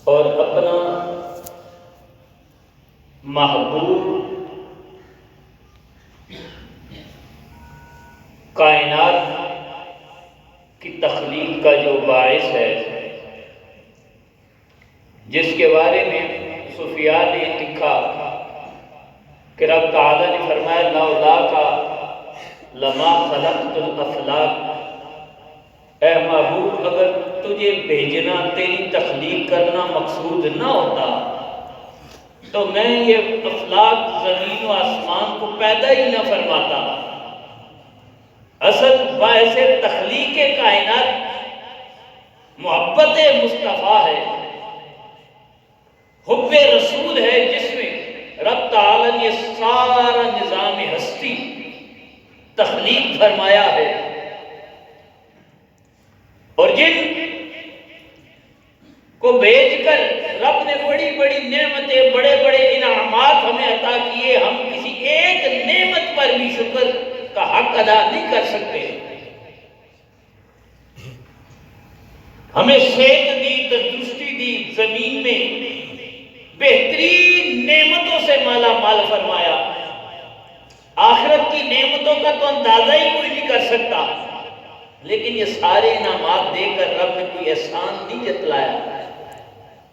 اور اپنا محبوب کائنات کی تخلیق کا جو باعث ہے، جس کے بارے میں سفیان نے لکھا کہ رب تعالیٰ نے فرمایا لولا کا لما خلقت الافلاک، اے محبوب اگر تجھے بھیجنا، تیری تخلیق کرنا مقصود نہ ہوتا تو میں یہ افلاک زمین و آسمان کو پیدا ہی نہ فرماتا۔ اصل باعث تخلیق کائنات محبت مصطفیٰ ہے، حب رسول ہے، جس میں رب تعالیٰ نے سارا نظام ہستی تخلیق فرمایا ہے، اور جن کو بھیج کر رب نے بڑی بڑی نعمتیں، بڑے بڑے انعامات ہمیں عطا کیے، ہم کسی ایک نعمت پر بھی شکر کا حق ادا نہیں کر سکتے۔ ہمیں صحت دی، تندرستی دی، زمین میں بہترین نعمتوں سے مالا مال فرمایا، آخرت کی نعمتوں کا تو اندازہ ہی کوئی نہیں کر سکتا، لیکن یہ سارے انعامات دے کر رب نے کوئی احسان نہیں جتلایا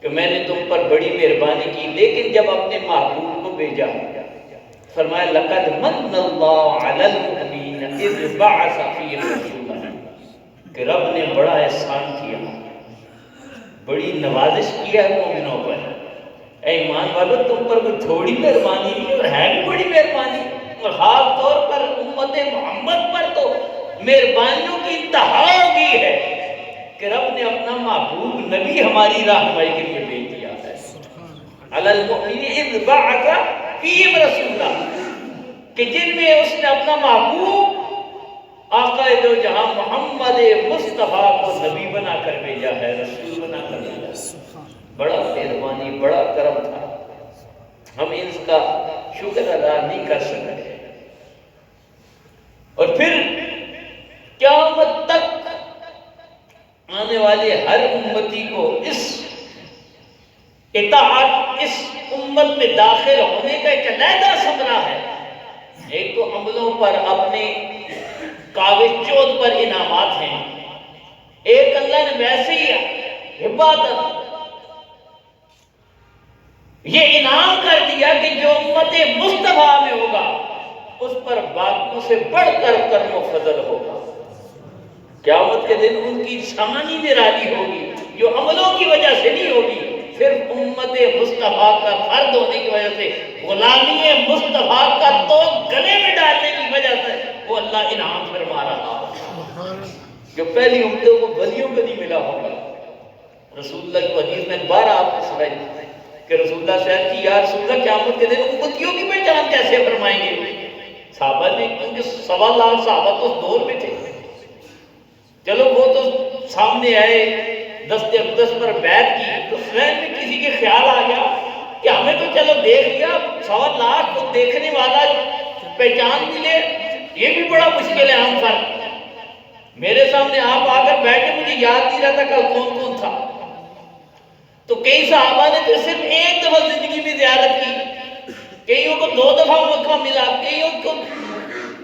کہ میں نے تم پر بڑی مہربانی کی۔ لیکن جب اپنے محبوب کو بھیجا، فرمایا لقد من اللہ علی المؤمنین اذ بعث فیہم رسولا، کہ رب نے بڑا احسان کیا، بڑی نوازش کیا ہے مومنوں پر۔ اے ایمان والو، تم پر کوئی تھوڑی مہربانی نہیں، اور ہے بھی بڑی مہربانی، اور خاص طور پر امت محمد پر تو مہربانیوں کی انتہا ہوگی ہے کہ رب نے اپنا محبوب نبی ہماری رہنمائی کے لیے بھیج دیا ہے۔ علی المؤمنین اذ بعث فیہم رسولا، کہ جن میں اس نے اپنا محبوب آقا دو جہاں محمد مصطفیٰ کو نبی بنا کر بھیجا ہے، رسول بنا کر بھیجا ہے۔ بڑا مہربانی، بڑا کرم تھا، ہم اس کا شکر ادا نہیں کر سکتے۔ اور پھر قیامت تک آنے والے ہر امتی کو اس اطاعت، اس امت میں داخل ہونے کا ایک علیحدہ ثمرہ ہے۔ ایک تو عملوں پر، اپنے کاغذ چوت پر انعامات ہیں، ایک اللہ نے ویسے ہی عبادت یہ انعام کر دیا کہ جو امت مصطفیٰ میں ہوگا اس پر باقیوں سے بڑھ کر کرم و فضل ہوگا۔ قیامت کے دن ان کی شانی نرالی ہوگی، جو عملوں کی وجہ سے نہیں ہوگی، صرف امت مصطفیٰ کا فرد ہونے کی وجہ سے، غلامی مصطفیٰ کا تو گلے میں ڈالنے کی وجہ سے وہ اللہ انعام فرما رہا ہے، جو پہلی امتوں کو ولیوں کو نہیں ملا ہوگا۔ رسول اللہ کی حدیث میں بار آپ نے سنائی کہ رسول اللہ صاحب کی یا رسول اللہ قیامت کے دن امتیوں کی پہچان کیسے فرمائیں گے؟ صحابہ نے، کیونکہ 1.25 لاکھ صحابہ تو اس دور میں تھے، چلو وہ تو سامنے آئے، دست اقدس پر بیعت کی، تو ذہن میں کسی کے خیال آ گیا کہ ہمیں تو چلو دیکھ لیا، 1.25 لاکھ کو دیکھنے والا پہچان ملے یہ بھی بڑا مشکل ہے ہم پر۔ میرے سامنے آپ آ کر بیٹھے، مجھے یاد نہیں رہتا کل کون کون تھا، تو کئی صحابہ نے تو صرف ایک دفعہ زندگی میں زیارت کی، کئیوں کو 2 دفعہ موقع ملا، کئیوں کو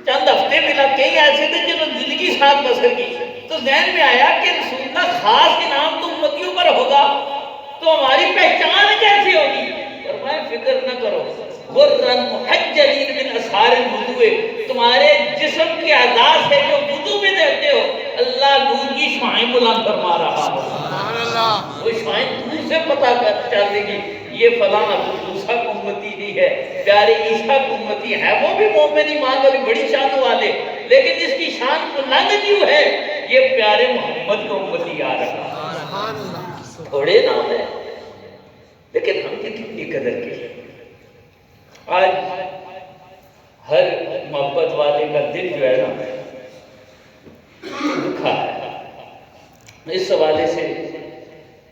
چند ہفتے ملا، کئی ایسے تھے جنہوں نے زندگی ساتھ بسر کی۔ تو ذہن میں آیا کہ رسول اللہ خاص انعام تو امتیوں پر ہوگا، تو ہماری پہچان کیسے ہوگی؟ فرمایا فکر نہ کرو، غرن محجلین من اثار الوضوء، تمہارے جسم کے اعضاء سے جو وضو میں دیتے ہو اللہ نور کی شعائیں بلند فرما رہا ہے۔ سبحان اللہ، وہ شعائیں دور سے پتہ چل دے گی یہ فلاں ابو موسیٰ کو امتی نہیں ہے، پیارے عیسیٰ کو امتی ہے، وہ بھی مومن ایمان والی بڑی شان والے، لیکن جس کی شان بلند کیوں ہے؟ یہ پیارے محمد کو امتی آ رہا ہے۔ تھوڑے نام ہے لیکن ہم نے کتنی قدر کی۔ آج ہر محبت والے کا دل جو ہے نا دکھا ہے اس حوالے سے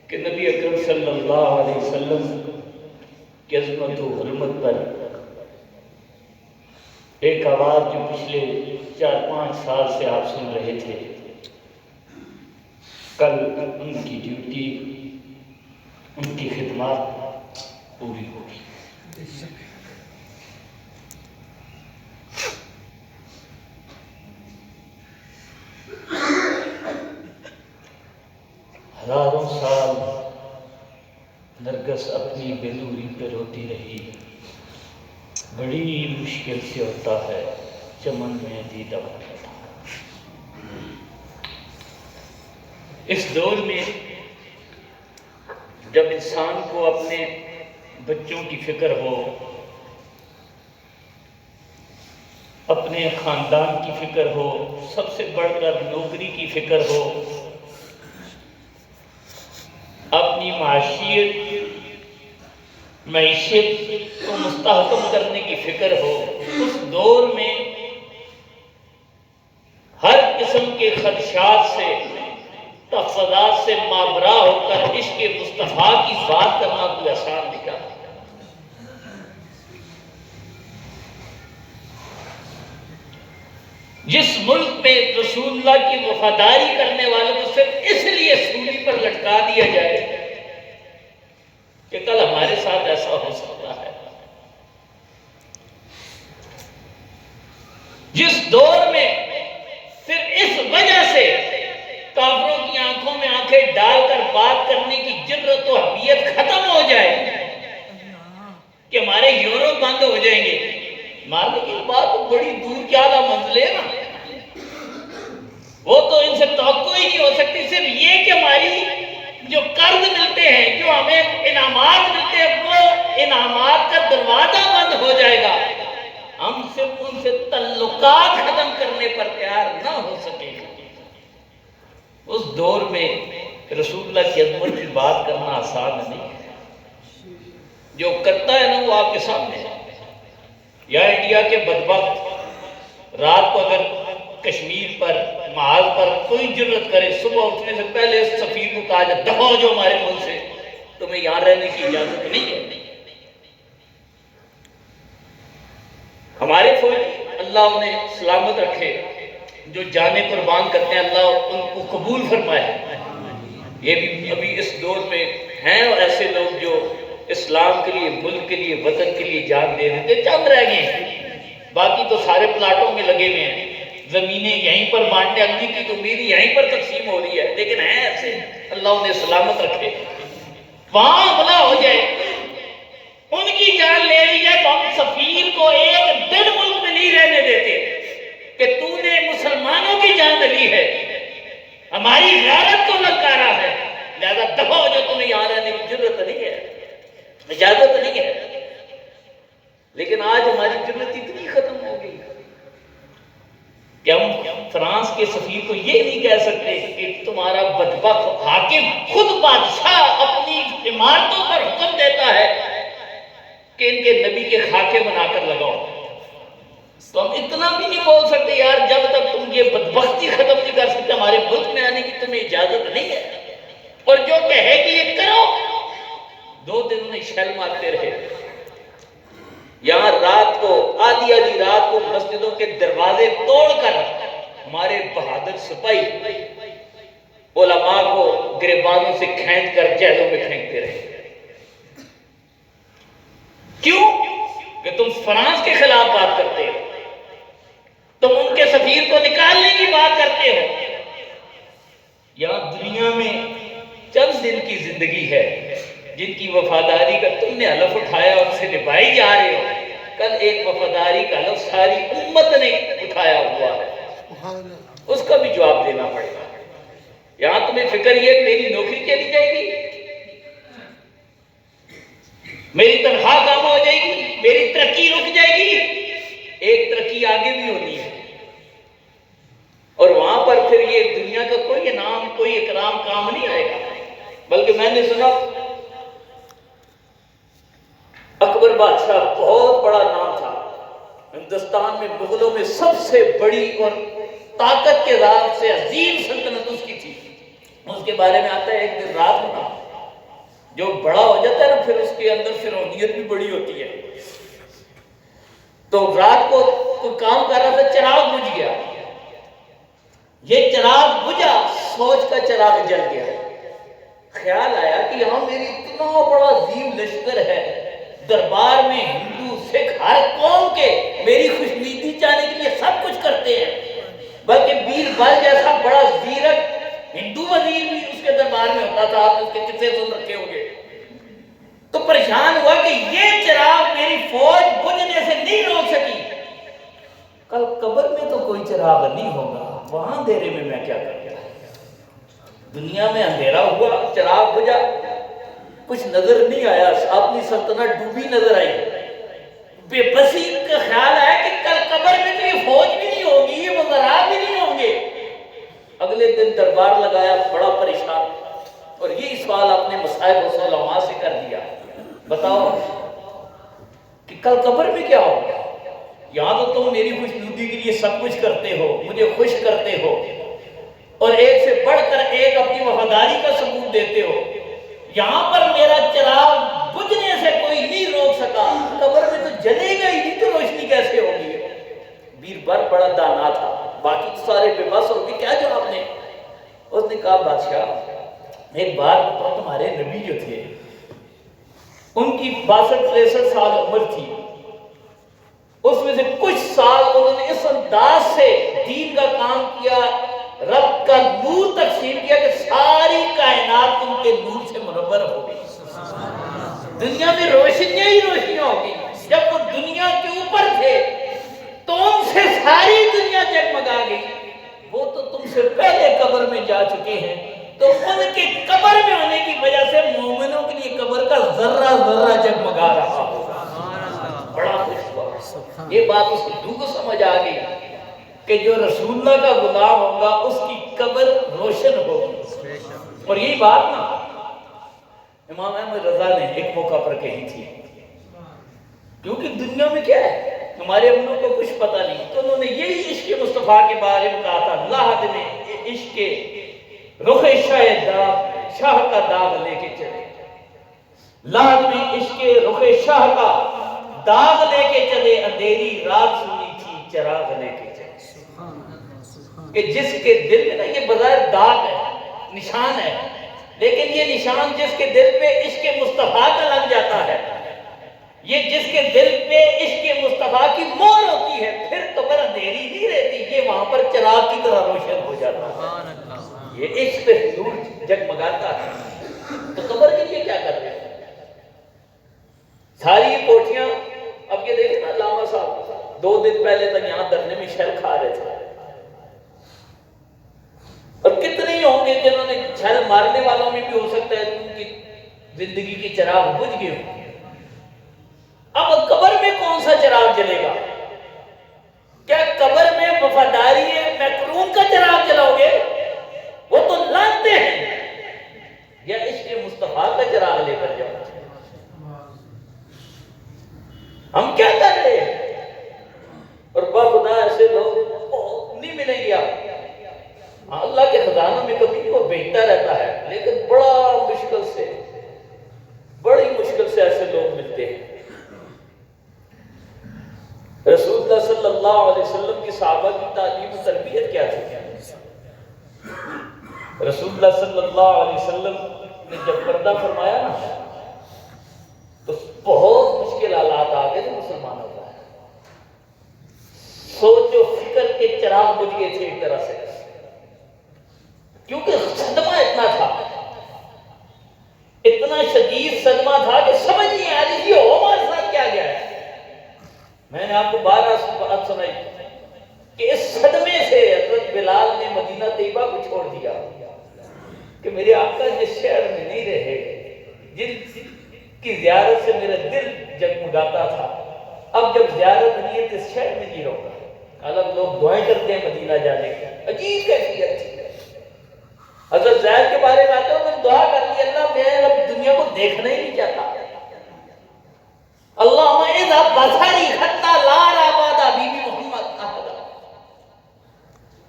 کہ نبی اکرم صلی اللہ علیہ وسلم کی عظمت و حرمت پر ایک آواز جو پچھلے 4-5 سال سے آپ سن رہے تھے، کل ان کی ڈیوٹی ان کی خدمات پوری ہوگی۔ ہزاروں سال نرگس اپنی بلوری پہ روتی رہی، بڑی مشکل سے ہوتا ہے چمن میں دیدہ بنانا۔ اس دور میں جب انسان کو اپنے بچوں کی فکر ہو، اپنے خاندان کی فکر ہو، سب سے بڑھ کر نوکری کی فکر ہو، اپنی معیشت کو مستحکم کرنے کی فکر ہو، اس دور میں ہر قسم کے خدشات سے، تفصیلات سے مابرا ہو کر عشق مصطفیٰ کی بات کرنا کوئی آسان نہیں تھا۔ جس ملک میں رسول اللہ کی وفاداری کرنے والوں کو صرف اس لیے سولی پر لٹکا دیا جائے کہ کل ہمارے ساتھ ایسا ہو سکتا ہے، جس دور میں صرف اس وجہ سے کافروں کی آنکھوں میں آنکھیں ڈال کر بات کرنے کی جرت و حمیت ختم ہو جائے کہ ہمارے یورو بند ہو جائیں گے، ماننے کی بات تو بڑی دور کی اعلیٰ منزل ہے نا، وہ تو ان سے توقع ہی نہیں ہو سکتی۔ صرف یہ کہ ہماری جو قرض ملتے ہیں، جو ہمیں انعامات ملتے ہیں، وہ انعامات کا دروازہ بند ہو جائے گا، ہم صرف ان سے تعلقات ختم کرنے پر تیار نہ ہو سکیں گے۔ اس دور میں رسول اللہ کی عظمت کی بات کرنا آسان نہیں ہے۔ جو کرتا ہے نا وہ آپ کے سامنے ہے۔ یا انڈیا کے بدبخت رات کو اگر کشمیر پر، محاذ پر کوئی جرت کرے، صبح اٹھنے سے پہلے اس سفیر کو کہا جائے دفع ہو جو ہمارے ملک سے، تمہیں یہاں رہنے کی اجازت نہیں ہے۔ ہمارے فوج اللہ انہیں سلامت رکھے، جو جانیں قربان کرتے ہیں، اللہ ان کو قبول فرمائے۔ یہ بھی ابھی اس دور میں ہیں اور ایسے لوگ جو اسلام کے لیے، ملک کے لیے، وطن کے لیے جان دے دیتے، چند رہ گئے ہیں، باقی تو سارے پلاٹوں میں لگے ہوئے ہیں، زمینیں یہیں پر بانٹنے، اگلی کی تو میری یہیں پر تقسیم ہو رہی ہے، لیکن ہیں ایسے، اللہ انہیں سلامت رکھے۔ وہاں حملہ ہو جائے، ان کی جان لے لی جائے، تو ہم سفیر کو ایک دن ملک میں نہیں رہنے دیتے کہ تو نے مسلمانوں کی جان لی ہے، ہماری غیرت کو للکارا ہے، لہذا دفع ہو جو تمہیں یہاں رہنے کی ضرورت نہیں ہے، اجازت نہیں ہے۔ لیکن آج ہماری ضرورت اتنی ختم ہو گئی کہ ہم فرانس کے سفیر کو یہ نہیں کہہ سکتے کہ تمہارا بدبخت حاکم، خود بادشاہ اپنی عمارتوں پر حکم دیتا ہے کہ ان کے نبی کے خاکے بنا کر لگاؤ، تو ہم اتنا بھی نہیں بول سکتے یار جب تک تم یہ بدبختی ختم نہیں کر سکتے ہمارے ملک میں آنے کی تمہیں اجازت نہیں ہے۔ اور جو کہے کہ یہ کرو، 2 دن انہیں شیل مارتے رہے۔ یہاں رات کو، آدھی رات کو مسجدوں کے دروازے توڑ کر ہمارے بہادر سپاہی علماء کو گریبانوں سے کھینچ کر جیلوں میں پھینکتے رہے۔ کیوں؟ کہ تم فرانس کے خلاف بات کرتے ہو، تم ان کے سفیر کو نکالنے کی بات کرتے ہو۔ یہاں دنیا میں چند دن کی زندگی ہے جن کی وفاداری کا تم نے حلف اٹھایا اور اسے نبھائی جا رہے ہو، کل ایک وفاداری کا حلف ساری امت نے اٹھایا ہوا ہے، اس کا بھی جواب دینا پڑے گا۔ یہاں تمہیں فکر یہ کہ میری نوکری چلی جائے گی، میری تنخواہ کم ہو جائے گی، میری ترقی رک جائے گی۔ ایک ترقی آگے بھی ہونی ہے، اور وہاں پر پھر یہ دنیا کا کوئی انعام، کوئی اکرام کام نہیں آئے گا۔ بلکہ میں نے سنا اکبر بادشاہ بہت بڑا نام تھا ہندوستان میں، مغلوں میں سب سے بڑی اور طاقت کے راز سے عظیم سلطنت اس کی تھی۔ اس کے بارے میں آتا ہے ایک دن رات ہونا، جو بڑا ہو جاتا ہے نا پھر اس کے اندر فرعونیت بھی بڑی ہوتی ہے۔ تو رات کو کوئی کام کر رہا تھا، چراغ بجھ گیا، یہ چراغ بجھا، سوچ کا چراغ جل گیا، خیال آیا کہ یہاں میری اتنا بڑا عظیم لشکر ہے، دربار میں ہندو سکھ ہر قوم کے میری خوشنودی چاہنے کے لیے سب کچھ کرتے ہیں، بلکہ بیربل جیسا بڑا زیرک ہندو وزیر بھی اس کے دربار میں ہوتا تھا، آپ اس کے قصے سن رکھے ہوں گے۔ تو پریشان ہوا کہ یہ چراغ میری فوج بجھنے سے نہیں روک سکی، کل قبر میں تو کوئی چراغ نہیں ہوگا، وہاں اندھیرے میں میں کیا کروں گا؟ دنیا میں اندھیرا ہوا، چراغ بجھا، کچھ نظر نہیں آیا، اپنی سلطنت ڈوبی نظر آئی، بے بسی کا خیال آیا کہ کل قبر میں تو یہ فوج بھی نہیں ہوگی، یہ وزراء بھی نہیں ہوں گے۔ اگلے دن دربار لگایا، بڑا پریشان، اور یہی سوال اپنے مصائب و علماء سے کر دیا، بتاؤ کہ کل قبر میں کیا ہوگا؟ یہاں تو تم میری خوشنودی کے لیے سب کچھ کرتے ہو، مجھے خوش کرتے ہو، اور ایک سے بڑھ کر ایک اپنی وفاداری کا ثبوت دیتے ہو، یہاں پر میرا چراغ بجھنے سے کوئی نہیں روک سکا، قبر میں تو جلے گا ہی نہیں تو روشنی کیسے ہوگی؟ بیربل بڑا دانا تھا، باقی سارے بے بس ہو گئے، کیا جواب نے؟ اس نے کہا بادشاہ ایک بات بتاؤ، تمہارے نبی جو تھے ان کی 62-63 سال عمر تھی، اس میں سے کچھ سال انہوں نے اس انداز سے دین کا کام کیا، رب کا نور تقسیم کیا کہ ساری کائنات ان کے نور سے منور ہو گئی، دنیا میں روشنیاں ہی روشنیاں ہو گئی۔ جب وہ دنیا کے اوپر تھے تو ان سے ساری دنیا جگمگا گئی، وہ تو تم سے پہلے قبر میں جا چکے ہیں، تو ان کے قبر میں ہونے کی وجہ سے مومنوں کے لیے قبر کا ذرہ ذرہ جگمگا رہا ہوگا۔ بڑا خوش ہوا، یہ بات اس ہندو کو سمجھ آ گئی کہ جو رسول اللہ کا غلام ہوگا اس کی قبر روشن ہوگی۔ اور یہی بات نا امام احمد رضا نے ایک موقع پر کہی تھی، کیونکہ دنیا میں کیا ہے ہمارے اپنوں کو کچھ پتہ نہیں، تو انہوں نے یہی عشق مصطفیٰ کے بارے میں کہا تھا، لحد میں عشق رخ شاہ کا داغ لے کے چلے، لحد میں عشق رخ شاہ کا داغ لے کے چلے، اندھیری رات سنی تھی چراغ لے کے چلے۔ کہ جس کے دل میں نا یہ بظاہر داغ ہے، نشان ہے، لیکن یہ نشان جس کے دل پہ عشق مصطفیٰ کا لگ جاتا ہے، یہ جس کے دل پہ عشق مصطفیٰ کی مہر ہوتی ہے، پھر قبر اندھیری نہیں رہتی، یہ وہاں پر چراغ کی طرح روشن ہو جاتا ہے، یہ عشق حضور جگمگاتا ہے۔ تو قبر کے لیے کیا کر رہے ہیں؟ ساری کوٹھیاں، اب یہ دیکھیں نا علامہ صاحب 2 دن پہلے تک یہاں دھرنے میں شہر کھا رہے تھے، اور کتنے ہی ہوں گے جنہوں نے چھل مارنے والوں میں بھی ہو سکتا ہے ان کی زندگی کی چراغ بجھ گئے ہوں۔ اب قبر میں کون سا چراغ جلے گا؟ کیا قبر میں وفاداری مکرون کا چراغ جلاؤ گے؟ وہ تو لانتے ہیں، یا عشق مصطفیٰ کا چراغ لے کر جاؤ؟ ہم کیا کر رہے ہیں؟ اور خدا ایسے لوگ نہیں ملیں گے آپ، اللہ کے خزانوں میں کبھی وہ بیٹھتا رہتا ہے، لیکن بڑی مشکل سے ایسے لوگ ملتے ہیں۔ رسول اللہ صلی اللہ علیہ وسلم کی صحابہ کی تعلیم و تربیت کیا تھی؟ رسول اللہ صلی اللہ علیہ وسلم نے جب پردہ فرمایا نا تو بہت مشکل حالات آ گئے تھے مسلمانوں کا، سوچ و فکر کے چراغ بجھ گئے تھے ایک طرح سے، کیونکہ صدمہ اتنا تھا، اتنا شدید صدمہ تھا کہ سمجھ نہیں آ رہی تھی ہمارے ساتھ کیا گیا ہے۔ میں نے آپ کو بارہ بات سنائی کہ اس صدمے سے حضرت بلال نے مدینہ طیبہ کو چھوڑ دیا کہ میرے آقا جس شہر میں نہیں رہے، جن کی زیارت سے میرا دل جگمگاتا تھا، اب جب زیارت نہیں ہے تو اس شہر میں نہیں رہا۔ الگ لوگ دعائیں کرتے ہیں مدینہ جانے کی، عجیب کیفیت تھی۔ حضرت زید کے بارے میں آتا ہوں، میں نے دعا کر لی، اللہ میں اب دنیا کو دیکھنا ہی نہیں چاہتا، اللہم اذا بصری حتی لا ارى بعد حبیبی محمد احدا،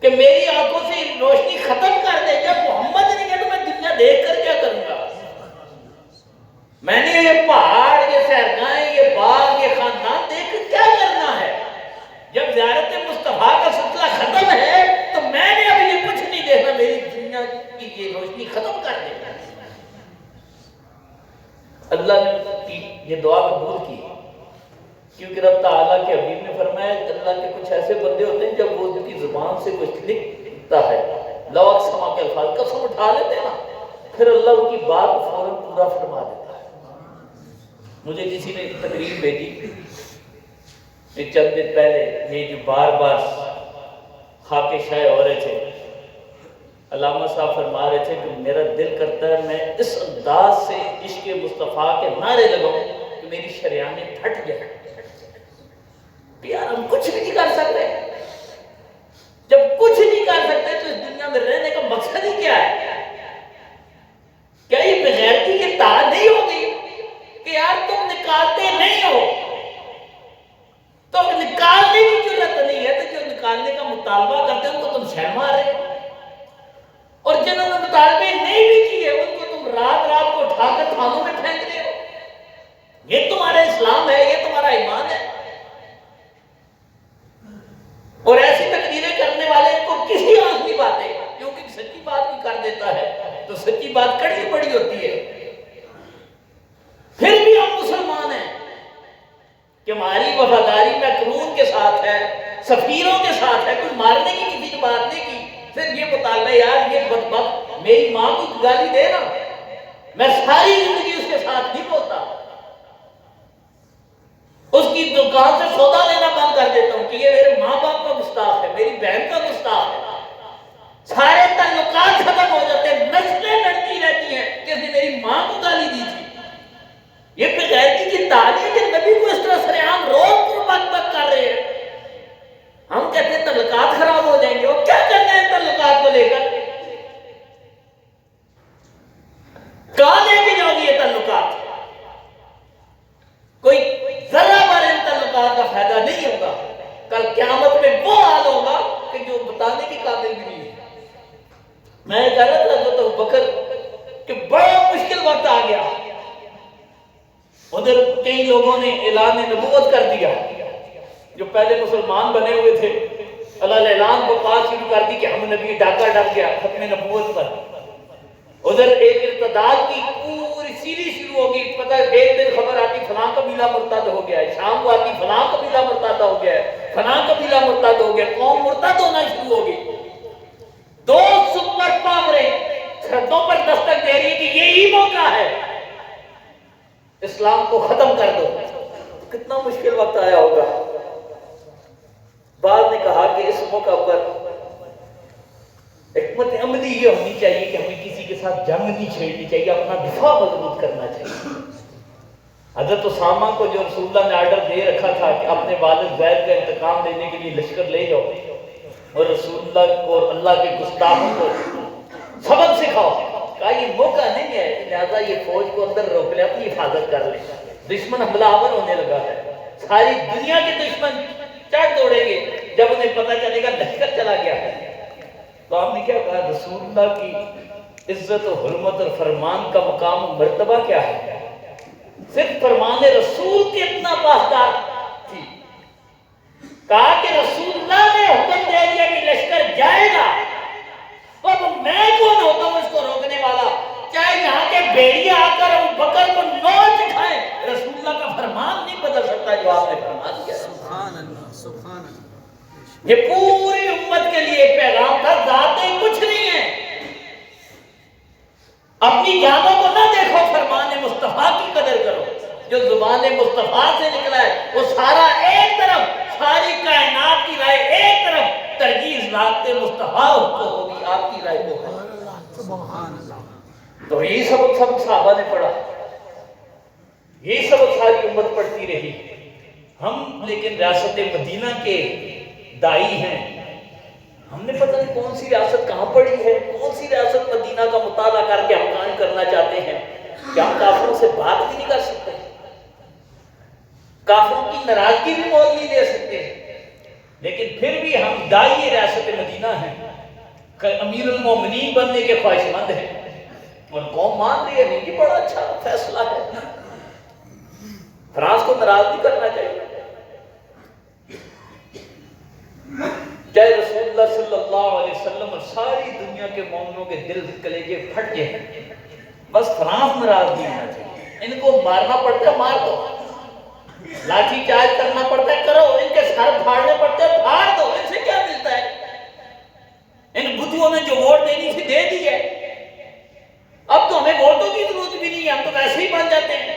کہ میری آنکھوں سے روشنی ختم کر دے، جب محمد نہیں ہے تو میں دنیا دیکھ کر کیا کروں گا؟ میں نے یہ پہاڑ، یہ سہرگاہیں، یہ باغ، یہ خاندان دیکھ کر کیا کرنا ہے؟ جب زیارت مصطفیٰ کا سلسلہ ختم ہے تو میں نے اب یہ کچھ نہیں دیکھنا، میری دنیا کی یہ روشنی ختم کر دے۔ اللہ نے اس کی یہ دعا قبول کی، کیونکہ رب تعالیٰ کے حبیب نے فرمایا اللہ کے کچھ ایسے بندے ہوتے ہیں جب وہ ان کی زبان سے کچھ لکھتا ہے لو اقسم کے الفاظ قسم اٹھا لیتے ہیں نا، پھر اللہ ان کی بات فوراً پورا فرما دیتا ہے۔ مجھے کسی نے ایک تقریر بھیجی چند دن پہلے، یہ جو بار بار خاک شائع ہو رہے تھے، علامہ صاحب فرما رہے تھے کہ میرا دل کرتا ہے میں اس انداز سے عشق مصطفیٰ کے نعرے لگاؤں کہ میری شریانیں پھٹ جائیں۔ یار ہم کچھ بھی نہیں کر سکتے، جب کچھ نہیں کر سکتے تو اس دنیا میں رہنے کا مقصد ہی کیا ہے؟ کیا یہ بغیرتی کی تاج نہیں ہوگی کہ یار تم نکالتے نہیں ہو تو نکالنے کی ضرورت نہیں ہے، تو جو نکالنے کا مطالبہ کرتے ہیں ان کو تم شرم مار رہے ہو، اور جنہوں نے مطالبے نہیں بھی کیے ان کو تم رات رات کو اٹھا کر تھانوں میں پھینک رہے ہو۔ یہ تمہارا اسلام ہے، یہ تمہارا ایمان ہے؟ اور ایسی تقریریں کرنے والے ان کو کسی آنکھ نہیں باتیں، کیونکہ سچی بات بھی کر دیتا ہے تو سچی بات کڑی بڑی ہوتی ہے۔ پھر بھی ہم مسلمان ہیں کہ ہماری وفاداری مکرون کے ساتھ ہے، سفیروں کے ساتھ ہے، کوئی مارنے کی کسی کی بات نہیں کی۔ پھر یہ مطالبہ یار یہ بدبخت میری ماں کو گالی دے نا، میں ساری زندگی اس کے ساتھ نہیں بولتا، اس کی دکان سے سودا لینا بند کر دیتا ہوں کہ یہ میرے ماں باپ کا گستاخ ہے، میری بہن کا گستاخ ہے۔ سارے تعلقات ختم ہو جاتے ہیں، نسلیں لڑتی رہتی ہیں کہ اس نے میری ماں کو گالی دی تھی۔ یہ بغیرتی کی تعلیم کہ نبی کو اس طرح سرعام روز پر بک کر رہے ہیں۔ ہم کہتے ہیں تعلقات خراب ہو جائیں گے، وہ کیا کرنا ہے تعلقات کو لے کر؟ کہاں لے کے جاؤ گی یہ تعلقات؟ کوئی ذرا بار ان تعلقات کا فائدہ نہیں ہوگا۔ کل قیامت میں وہ حال ہوگا کہ جو بتانے کے قابل بھی نہیں ہے۔ میں کہہ رہا تھا حضرت ابوبکر کہ بڑا مشکل وقت آ گیا، ادھر کئی لوگوں نے اعلان نبوت کر دیا، جو پہلے مسلمان بنے ہوئے تھے اللہ نے اعلان کو بات شروع کر دی کہ ہم نبی ڈاکہ ڈال گیا ختم نبوت پر۔ ادھر ایک ارتداد کی پوری سیریز شروع ہوگی، پتہ ایک دن خبر آتی فلاں قبیلہ مرتد ہو گیا ہے، شام کو آتی فلاں قبیلہ مرتد ہو گیا ہے، فلاں قبیلہ مرتد ہو گیا، قوم مرتد ہونا شروع ہوگی۔ دو سپر پاوریں سرحدوں پر دستک دے رہی کہ یہی موقع ہے اسلام کو ختم کر دو۔ کتنا مشکل وقت آیا ہوگا۔ بعض نے کہا کہ اس موقع پر حکمت عملی یہ ہونی چاہیے کہ ہمیں کسی کے ساتھ جنگ نہیں چھیڑنی چاہیے، اپنا دفاع مضبوط کرنا چاہیے۔ حضرت اسامہ کو جو رسول اللہ نے آرڈر دے رکھا تھا کہ اپنے والد زید کا انتقام لینے کے لیے لشکر لے جاؤ اور رسول اللہ کو اور اللہ کے گستاخوں کو سبق سکھاؤ، کہا یہ موقع نہیں ہے، لہذا یہ فوج کو اندر روک لے، اپنی حفاظت کر لے، دشمن حملہ آور ہونے لگا ہے، ساری دنیا کے دشمن چڑھ دوڑیں گے جب انہیں پتہ چلے گا لشکر چلا گیا ہے۔ تو آپ نے کیا کہا؟ رسول اللہ کی عزت و حرمت اور فرمان کا مقام و مرتبہ کیا ہے؟ صرف فرمان رسول کی اتنا پاسدار تھی، کہا کہ رسول اللہ نے حکم دے دیا کہ لشکر جائے گا، اب میں کون ہوتا ہوں اس کو روکنے والا؟ چاہے یہاں کے بھیڑیا آ کر ابوبکر کو نوچ کھائیں، رسول اللہ کا فرمان نہیں بدل سکتا جو آپ نے فرمان کیا۔ سبحان اللہ، سبحان اللہ۔ یہ پوری امت کے لیے ایک پیغام تھا، ذاتیں کچھ نہیں ہے، اپنی جانوں کو نہ دیکھو، فرمان مصطفیٰ کی قدر کرو۔ جو زبان مصطفیٰ سے نکلا ہے وہ سارا ایک طرف، ساری کائنات کی رائے ایک طرف، ترجیح ذات مصطفیٰ کو ہوگی، آپ کی رائے کو ہے۔ تو یہی سبق سب صحابہ نے پڑھا، یہی سبق ساری امت پڑھتی رہی۔ ہم لیکن ریاست مدینہ کے دائی ہیں، ہم نے پتہ نہیں کون سی ریاست کہاں پڑی ہے، کون سی ریاست مدینہ کا مطالعہ کر کے ہم قائم کرنا چاہتے ہیں کہ ہم کافروں سے بات بھی نہیں کر سکتے، کافروں کی ناراضگی بھی مول نہیں دے سکتے، لیکن پھر بھی ہم دائی ریاست مدینہ ہیں، امیر المومنین بننے کے خواہش مند ہیں، اور قوم مان رہی ہے، نہیں کہ بڑا اچھا فیصلہ ہے، فرانس کو ناراض نہیں کرنا چاہیے۔ چاہے رسول اللہ صلی اللہ علیہ وسلم اور ساری دنیا کے مومنوں کے دل کلیجے پھٹ جائیں، بس فرانس ناراض نہیں ہونا چاہیے۔ ان کو مارنا پڑتا ہے مار دو، لاٹھی چارج کرنا پڑتا ہے کرو، ان کے سر پھاڑنے پڑتے ہیں پھاڑ دو، ان سے کیا ملتا ہے؟ ان بدھوں نے جو ووٹ دینی تھی دے دی ہے، اب تو ہمیں ووٹوں کی ضرورت بھی نہیں ہے، ہم تو ویسے ہی بن جاتے ہیں،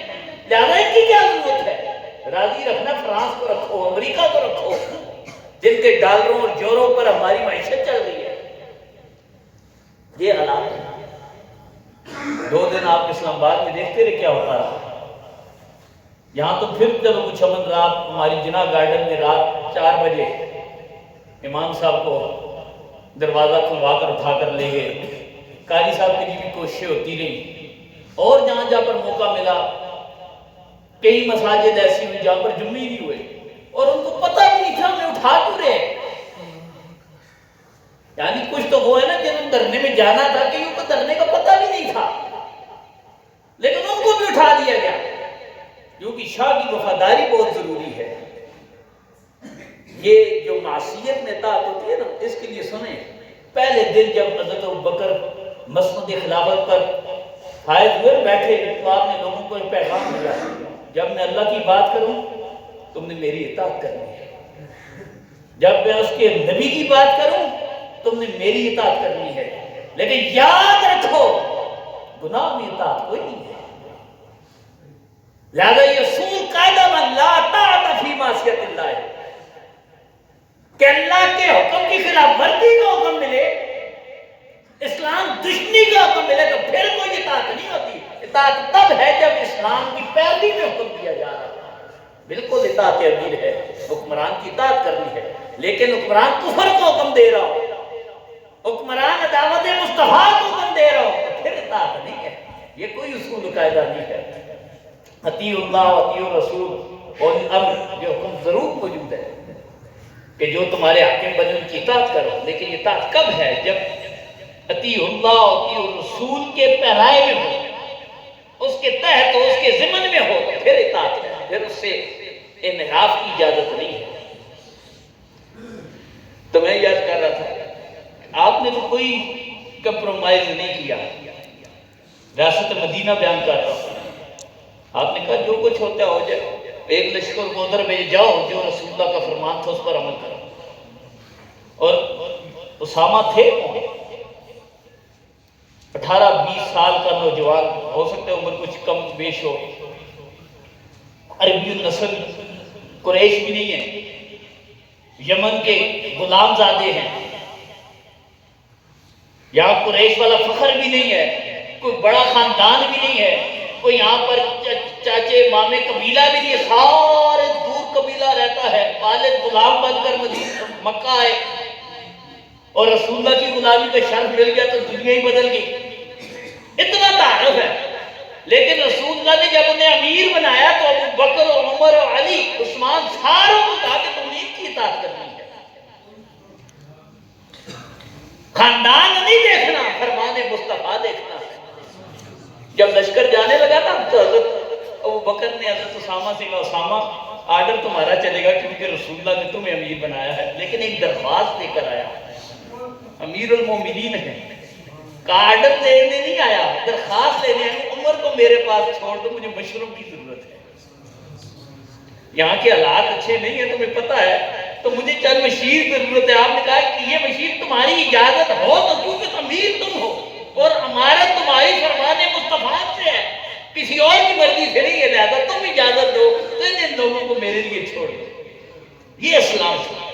لہٰذا ان کی کیا ضرورت ہے؟ راضی رکھنا فرانس کو رکھو، امریکہ کو رکھو، جن کے ڈالروں اور یورو پر ہماری معیشت چل رہی ہے۔ یہ حالات ہے۔ 2 دن آپ اسلام آباد میں دیکھتے رہے کیا ہوتا رہا۔ یہاں تو پھر جب کچھ امن رات ہماری جناح گارڈن میں رات 4 بجے امام صاحب کو دروازہ کھلوا کر اٹھا کر لے گئے، قاری صاحب کے لیے بھی کوششیں ہوتی رہی، اور جہاں جہاں پر موقع ملا کئی مساجد ایسی ہوئی جہاں پر جمعے نہیں ہوئے، اور ان کو پتہ بھی نہیں تھا ہمیں اٹھا کیوں رہے ہیں۔ یعنی کچھ تو وہ ہے نا جنہوں نے دھرنے میں جانا تھا کہ ان کو دھرنے کا پتہ بھی نہیں تھا، لیکن ان کو بھی اٹھا دیا گیا، کیونکہ شاہ کی وفاداری بہت ضروری ہے۔ یہ جو معصیت میں اطاعت ہوتی ہے نا، اس کے لیے سنیں، پہلے دن جب حضرت ابوبکر مسند خلافت پر فائز ہوئے بیٹھے تو آپ نے لوگوں کو ایک پیغام دیا، جب میں اللہ کی بات کروں تم نے میری اطاعت کرنی ہے، جب میں اس کے نبی کی بات کروں تم نے میری اطاعت کرنی ہے، لیکن یاد رکھو گناہ میں اطاعت کوئی نہیں ہے۔ لہذا یہ اصول قاعدہ من لا طاعت فی معصیت اللہ ہے کہ اللہ کے حکم کی خلاف ورزی کا حکم ملے، اسلام دشمنی کا حکم ملے تو پھر کوئی اطاعت نہیں ہوتی۔ اطاعت تب ہے جب اسلام کی پیروی میں حکم دیا جا رہا ہے، بالکل اطاعت امیر ہے، حکمران کی اطاعت کرنی ہے، لیکن حکمران کفر کو حکم دے رہا ہو، حکمران عداوت مصطفیٰ کو حکم دے رہا ہو تو پھر اطاعت نہیں ہے۔ یہ کوئی اصول و قاعدہ نہیں ہے۔ اطیع اللہ و اطیع الرسول اور امر، یہ حکم ضرور موجود ہے کہ جو تمہارے حاکم بنے ان کی اطاعت کرو، لیکن اطاعت کب ہے؟ جب اطیع اللہ و اطیع الرسول کے پیرائے میں ہو، اس کے تحت ہو، اس کے ضمن میں ہو تو پھر اطاعت ہے، پھر اس سے انحراف کی اجازت نہیں ہے۔ تو میں یاد کر رہا تھا آپ نے تو کوئی کمپرومائز نہیں کیا، ریاست مدینہ بیان کر رہا ہوں، آپ نے کہا جو کچھ ہوتا ہے ہو جائے، ایک لشکر کو ادھر بھیج جاؤ، جو رسول اللہ کا فرمان تھا اس پر عمل کرو۔ اور اسامہ تھے 18-20 سال کا نوجوان، ہو سکتا ہے عمر کچھ کم بیش ہو، عربی النسل، قریش بھی نہیں ہے، یمن کے غلام زادے ہیں، یہاں قریش والا فخر بھی نہیں ہے، کوئی بڑا خاندان بھی نہیں ہے، کوئی یہاں پر چاچے مامے قبیلہ بھی نہیں ہے، سارے دور قبیلہ رہتا ہے، والد غلام بن کر مکہ آئے، اور رسول اللہ کی غلامی کا شرف مل گیا تو دنیا ہی بدل گئی، اتنا تعارف ہے۔ لیکن رسول اللہ نے جب انہیں امیر بنایا تو ابو بکر اور عمر اور علی عثمان ساروں کو کہا کہ تم نے ان کی اطاعت کرنی ہے، خاندان نہیں دیکھنا، فرمان مصطفیٰ دیکھنا۔ جب لشکر جانے لگا تھا تو حضرت ابو بکر نے حضرت اسامہ سے کہا اسامہ آرڈر تمہارا چلے گا کیونکہ رسول اللہ نے تمہیں امیر بنایا ہے، لیکن ایک درخواست لے کر آیا، امیر المومنین ہے، آرڈر لینے نہیں آیا، درخواست لینے آیا، عمر کو میرے پاس چھوڑ دو، مجھے مشوروں کی ضرورت ہے، یہاں کے حالات اچھے نہیں ہیں تمہیں پتہ ہے، تو مجھے چند مشیر ضرورت ہے۔ آپ نے کہا کہ یہ مشیر تمہاری اجازت ہو تو، کیونکہ امیر تم ہو اور ہمارا تمہاری فرمان مصطفیٰ سے ہے، کسی اور کی مرضی سے نہیں ہے، لہذا تم اجازت دو تو ان لوگوں کو میرے لیے چھوڑ دو۔ یہ اسلام تھا۔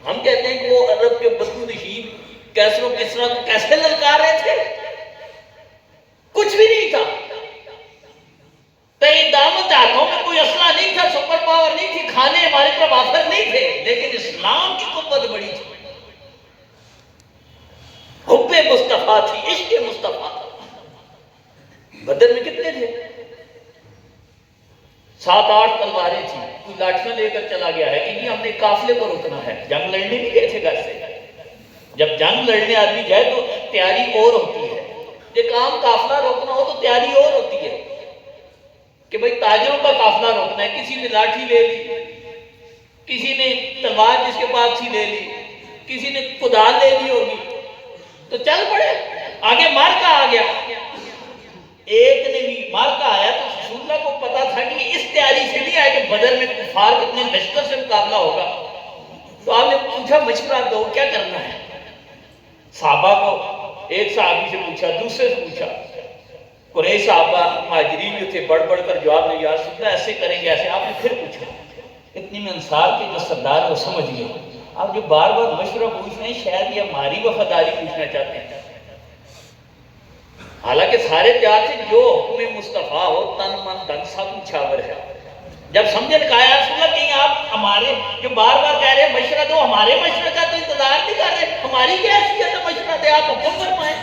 ہم کہتے ہیں کہ وہ عرب کے بدو نشین کیسر و کسریٰ کو کیسے للکار رہے تھے، کچھ بھی نہیں تھا، تئی دامت ہاتھوں میں کوئی اسلحہ نہیں تھا، سپر پاور نہیں تھی، کھانے ہماری طرف آفر نہیں تھے، لیکن اسلام کی قوت بڑی تھی، حب مصطفیٰ تھی، عشق مصطفیٰ تھا۔ بدر میں کتنے تھے؟ 7-8 تلواریں تھیں، کوئی لاٹھیاں لے کر چلا گیا ہے کہ نہیں ہم نے قافلے کو روکنا ہے، جنگ لڑنے نہیں گئے تھے گھر سے۔ جب جنگ لڑنے آدمی جائے تو تیاری اور ہوتی ہے، ایک عام قافلہ روکنا ہو تو تیاری اور ہوتی ہے کہ بھئی تاجروں کا قافلہ روکنا ہے، کسی نے لاٹھی لے لی، کسی نے تلوار جس کے پاس تھی لے لی، کسی نے کدال لے لی ہوگی، تو چل پڑے، آگے مارکا آ گیا، ایک نے بھی مارکا آیا تو رسول اللہ کو پتا تھا کہ اس تیاری سے نہیں آئے کہ بدر میں کفار کتنے لشکر سے مقابلہ ہوگا، تو آپ نے پوچھا مشورہ دو کیا کرنا ہے۔ صحابہ کو ایک صحابی سے پوچھا، دوسرے سے پوچھا، قریش صحابہ مہاجرین جو تھے بڑھ بڑھ کر جواب نے، یا رسول اللہ ایسے کریں گے ایسے۔ آپ نے پھر پوچھا، اتنی میں انصار کے جو سردار ہیں وہ سمجھ گئے، آپ جو بار بار مشورہ پوچھ رہے ہیں شاید یہ ہماری وفاداری پوچھنا چاہتے ہیں۔ حالانکہ سارے تیار تھے، جو حکم مصطفیٰ ہو تن من دن سب نچھاور ہے۔ جب سمجھے کہا یا رسول اللہ کہیں آپ ہمارے جو بار بار کہہ رہے ہیں مشورہ دو، ہمارے مشورہ کا تو انتظار نہیں کر رہے، ہماری کیا حیثیت ہے مشورہ دے، آپ حکم فرمائیں۔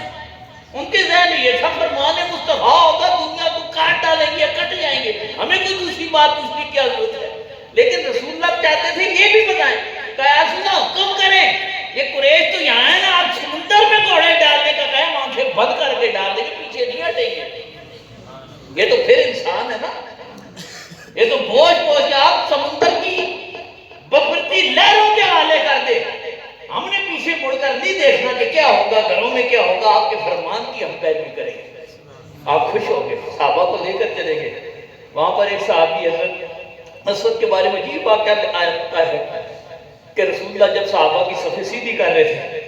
ان کے ذہن میں یہ تھا فرمان مصطفیٰ ہوگا دنیا کو کاٹ ڈالیں گے، کٹ جائیں گے، ہمیں کوئی دوسری بات پوچھنے کی کیا ضرورت ہے۔ لیکن رسول اللہ چاہتے تھے یہ بھی بتائیں، کہا یا رسول اللہ حکم کریں، یہ قریش تو یہاں ہے نا، آپ سمندر میں گھوڑے ڈالنے کا کہیں آنکھیں بند کر کے ڈال دیں گے، پیچھے نہیں ہٹیں گے۔ یہ تو پھر انسان ہے نا، یہ تو بوجھ بوجھ کے آپ سمندر کی بپرتی لہروں کے حوالے کر دے، ہم نے پیچھے مڑ کر نہیں دیکھنا کہ کیا ہوگا، گھروں میں کیا ہوگا، آپ کے فرمان کی ہم پیروی کریں گے۔ آپ خوش ہو گئے، صحابہ کو لے کر چلے گئے۔ وہاں پر ایک صحابی حضرت اسود کے بارے میں عجیب واقعہ آتا ہے کہ رسول اللہ جب صحابہ کی صفیں سیدھی کر رہے تھے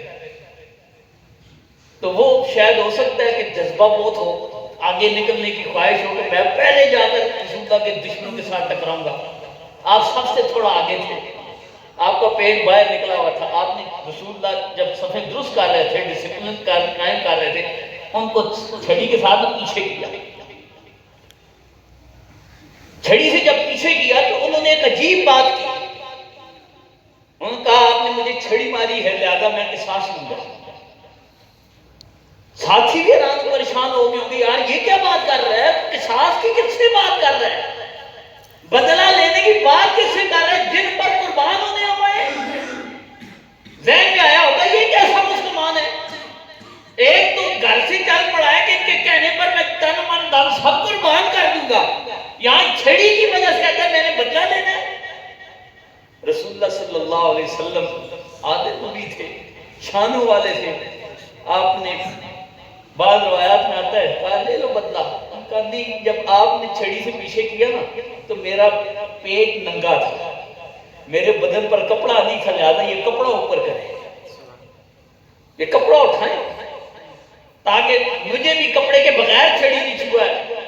تو وہ شاید ہو سکتا ہے کہ جذبہ بہت ہو، آگے نکلنے کی خواہش ہو کہ میں پہلے جا کر رسول اللہ کے دشمنوں کے ساتھ ٹکراؤں گا۔ آپ سب سے تھوڑا آگے تھے، آپ کا پیٹ باہر نکلا ہوا تھا، آپ نے رسول اللہ جب صفیں درست کر رہے تھے، ڈسپلن قائم کر رہے تھے، ان کو چھڑی کے ساتھ پیچھے کیا۔ چھڑی سے جب پیچھے کیا تو انہوں نے ایک عجیب بات کی، انہوں نے کہا آپ نے مجھے چھڑی ماری ہے لہذا میں قصاص لوں گا۔ ساتھی بھی حیران پریشان ہو گئے ہوں گے، یار یہ کیا بات کر رہا ہے، قصاص کی کس سے بات کر رہا ہے، بدلہ لینے کی بات کس سے کر رہا ہے، جن پر قربان ہونے ہمیں ذہن میں آیا ہوگا یہ کیسا مسلمان ہے۔ ایک تو گھر سے چل پڑا ہے کہ ان کے کہنے پر میں تن من دن سب قربان کر دوں گا، یہاں چھڑی کی وجہ سے کہتا ہے میں نے بدلہ لینا ہے۔ رسول اللہ صلی اللہ علیہ وسلم عادل نبی تھے، شانوں والے تھے، آپ نے بعض روایات میں آتا ہے کہا لے لو بدلہ، کہا نہیں، جب آپ نے چھڑی سے پیچھے کیا نا تو میرا پیٹ ننگا تھا، میرے بدن پر کپڑا نہیں تھا، لہذا یہ کپڑا اوپر کرے، یہ کپڑا اٹھائیں تاکہ مجھے بھی کپڑے کے بغیر چھڑی نہیں چھوا ہے۔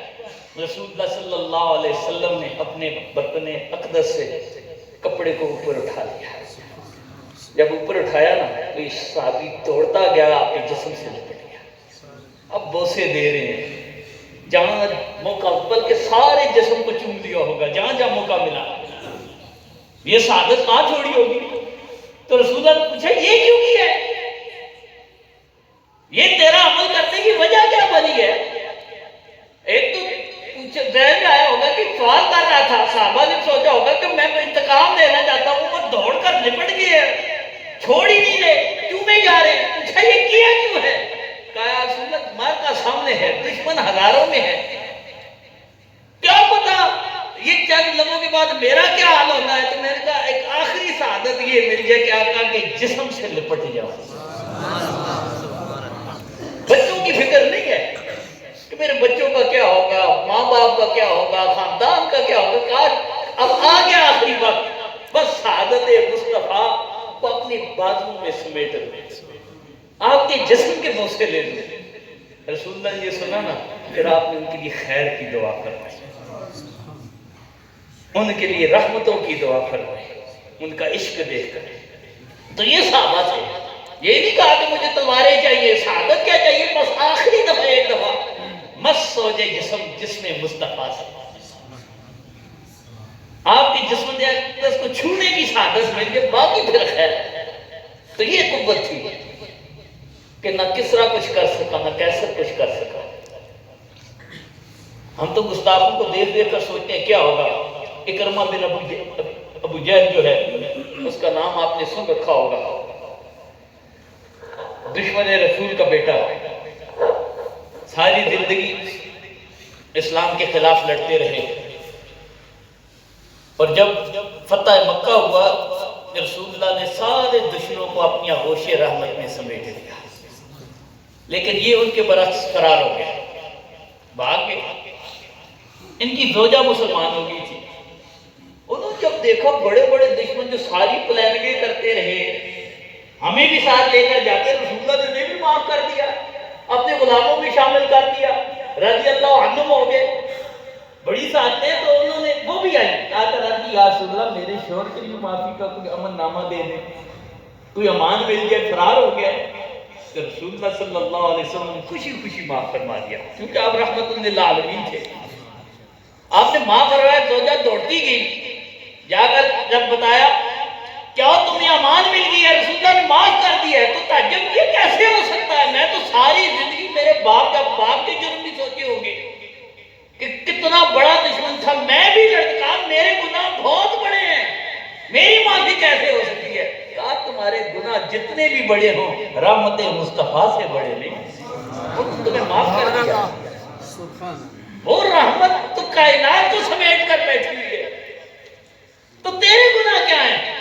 رسول اللہ صلی اللہ علیہ وسلم نے اپنے بطن اقدس سے کپڑے کو اوپر اٹھا لیا، جب اوپر اٹھایا نا تو یہ صحابی دوڑتا گیا آپ کے جسم سے لپٹ گیا، اب بوسے دے رہے ہیں، جہاں موقع بلکہ سارے جسم کو چوم لیا ہوگا جہاں جہاں موقع ملا، یہ سعادت کہاں چھوڑی ہوگی۔ تو رسول اللہ نے پوچھا یہ کیوں کیا ہے، یہ تیرا عمل کرنے کی وجہ کیا بنی ہے۔ ایک تو ذہن میں آیا ہوگا کہ سوال کر رہا تھا، صحابہ نے سوچا ہوگا کہ میں انتقام لینا چاہتا ہوں، وہ دوڑ کر لپٹ گئے ہیں، چھوڑ ہی نہیں رہے، کیوں میں جا رہے ہیں، پوچھا یہ کیا کیوں ہے، کہا رسول اللہ تمہارے کا سامنے ہے، دشمن ہزاروں میں ہے، کیا پتا یہ چند لمحوں کے بعد میرا کیا حال ہونا ہے۔ تو میں نے کہا ایک آخری سعادت یہ مل جائے کہ آقا کے جسم سے لپٹ جاؤ۔ بچوں کی فکر نہیں ہے کہ میرے بچوں کا کیا ہوگا، ماں باپ کا کیا ہوگا، خاندان کا کیا ہوگا، اب آ گیا آخری وقت، بس سعادت مصطفیٰ کو اپنی بازو میں سمیٹ لیں، آپ کے جسم کے بوسے لے لیں۔ رسول اللہ نے یہ سنا نا پھر آپ نے ان کے لیے خیر کی دعا فرمائی، ان کے لیے رحمتوں کی دعا فرمائی، ان کا عشق دیکھ کر۔ تو یہ صحابہ تھے، یہ نہیں کہا کہ مجھے تلواریں چاہیے، سعادت کیا چاہیے، بس آخری دفعہ ایک دفعہ مس سوجے جسم مصطفیٰ سے، آپ کی جسم اقدس کو چھونے کی سعادت مل جائے، باقی پھر خیر۔ تو یہ قوت تھی کہ نہ کسرا کچھ کر سکا نہ کیسر کچھ کر سکا۔ ہم تو گستاخوں کو دیکھ دیکھ کر سوچتے ہیں کیا ہوگا۔ اکرمہ بن ابو جہل جو ہے اس کا نام آپ نے سن رکھا ہوگا، دشمن رسول کا بیٹا، ساری زندگی اسلام کے خلاف لڑتے رہے، اور جب فتح مکہ ہوا رسول اللہ نے سارے دشمنوں کو اپنی آغوش رحمت میں سمیٹ لیا، لیکن یہ ان کے برعکس فرار ہو گئے، بھاگ گئے۔ ان کی زوجہ مسلمان ہو گئی تھی. انہوں نے جب دیکھا بڑے بڑے دشمن جو ساری پلاننگیں کرتے رہے ہمیں بھی ساتھ لے کر جاتے، رسول اللہ نے بھی معاف کر دیا، اپنے غلاموں بھی شامل کر دیا، رضی اللہ عنہم ہو گئے، بڑی ساتھ تھے. تو انہوں نے وہ بھی آئی کہا کہ یا رسول اللہ میرے شوہر کے لیے معافی کا کوئی امن نامہ دے دیں، کوئی امان مل گیا، فرار ہو گیا. تو رسول اللہ صلی اللہ علیہ وسلم نے خوشی خوشی معاف فرما دیا، کیونکہ آپ رحمت للعالمین تھے. آپ نے معاف فرمایا. زوجہ دوڑتی گئی، جا کر جب بتایا کیا تمہیں امان مل گئی ہے، رسول اللہ نے معاف کر دیا ہے. تو تعجب یہ کیسے ہو سکتا ہے، میں تو ساری زندگی میرے باپ کے جرم بھی سوچے ہوں گے کہ کتنا بڑا دشمن تھا، میں بھی لڑکا، میرے گناہ بہت بڑے ہیں، میری معافی کیسے ہو سکتی ہے. کہا تمہارے گناہ جتنے بھی بڑے ہوں رحمت مصطفیٰ سے بڑے نہیں، انہوں نے تمہیں معاف کر دیا. وہ رحمت تو کائنات کو سمیٹ کر بیٹھی ہوئی ہے، تو تیرے گناہ کیا ہیں؟